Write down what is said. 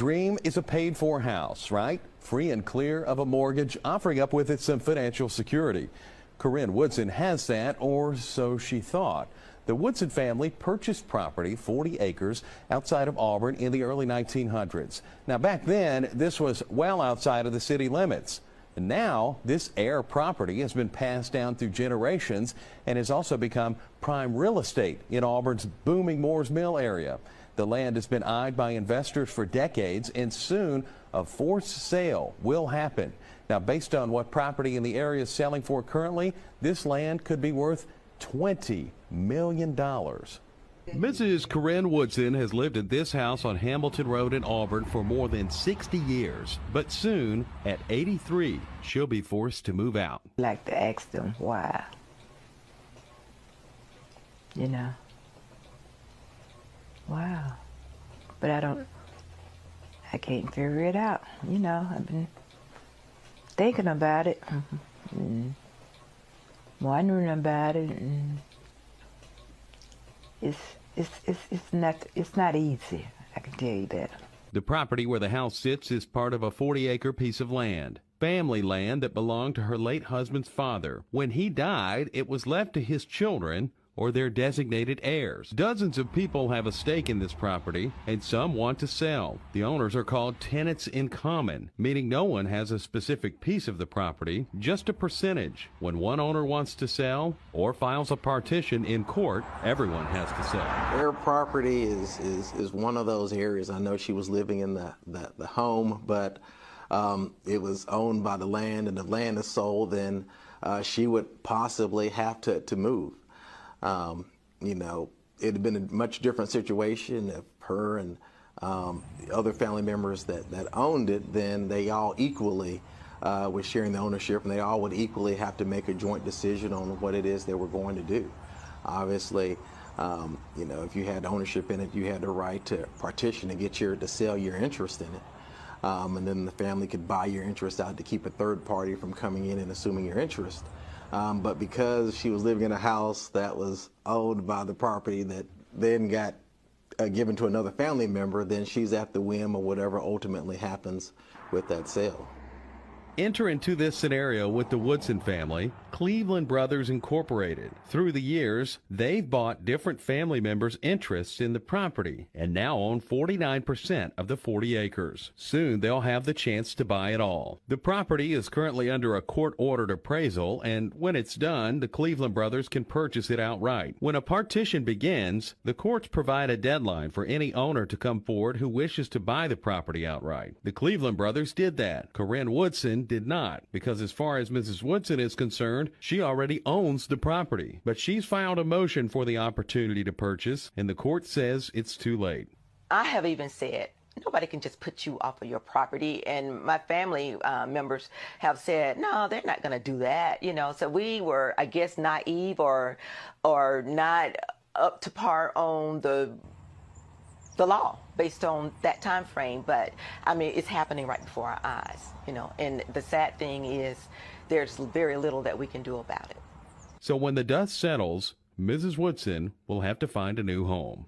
dream is a paid-for house, right? Free and clear of a mortgage, offering up with it some financial security. Corinne Woodson has that, or so she thought. The Woodson family purchased property, 40 acres, outside of Auburn in the early 1900s. Now, back then, this was well outside of the city limits. And now, this heir property has been passed down through generations and has also become prime real estate in Auburn's booming Moores Mill area. The land has been eyed by investors for decades, and soon a forced sale will happen. Now, based on what property in the area is selling for currently, this land could be worth $20 million. Mrs. Corinne Woodson has lived in this house on Hamilton Road in Auburn for more than 60 years. But soon, at 83, she'll be forced to move out. I'd like to ask them why. You know. Wow. But I can't figure it out. You know, I've been thinking about it, and wondering about it, and it's not easy, I can tell you that. The property where the house sits is part of a 40-acre piece of land, family land that belonged to her late husband's father. When he died, it was left to his children or their designated heirs. Dozens of people have a stake in this property, and some want to sell. The owners are called tenants in common, meaning no one has a specific piece of the property, just a percentage. When one owner wants to sell or files a partition in court, everyone has to sell. Their property is one of those areas. I know she was living in the home, but it was owned by the land, and the land is sold, then she would possibly have to move. You know, it had been a much different situation if her and the other family members that owned it, then they all equally were sharing the ownership, and they all would equally have to make a joint decision on what it is they were going to do. Obviously, you know, if you had ownership in it, you had the right to partition and to sell your interest in it. And then the family could buy your interest out to keep a third party from coming in and assuming your interest. But because she was living in a house that was owned by the property that then got given to another family member, then she's at the whim of whatever ultimately happens with that sale. Enter into this scenario with the Woodson family, Cleveland Brothers Incorporated. Through the years, they've bought different family members' interests in the property and now own 49% of the 40 acres. Soon, they'll have the chance to buy it all. The property is currently under a court-ordered appraisal, and when it's done, the Cleveland Brothers can purchase it outright. When a partition begins, the courts provide a deadline for any owner to come forward who wishes to buy the property outright. The Cleveland Brothers did that. Corinne Woodson did not, because as far as Mrs. Woodson is concerned, she already owns the property. But she's filed a motion for the opportunity to purchase, and the court says it's too late. I have even said, nobody can just put you off of your property, and my family members have said, no, they're not going to do that, you know. So we were, I guess, naive or not up to par on the law based on that time frame. But I mean, it's happening right before our eyes, you know, and the sad thing is there's very little that we can do about it. So when the dust settles, Mrs. Woodson will have to find a new home.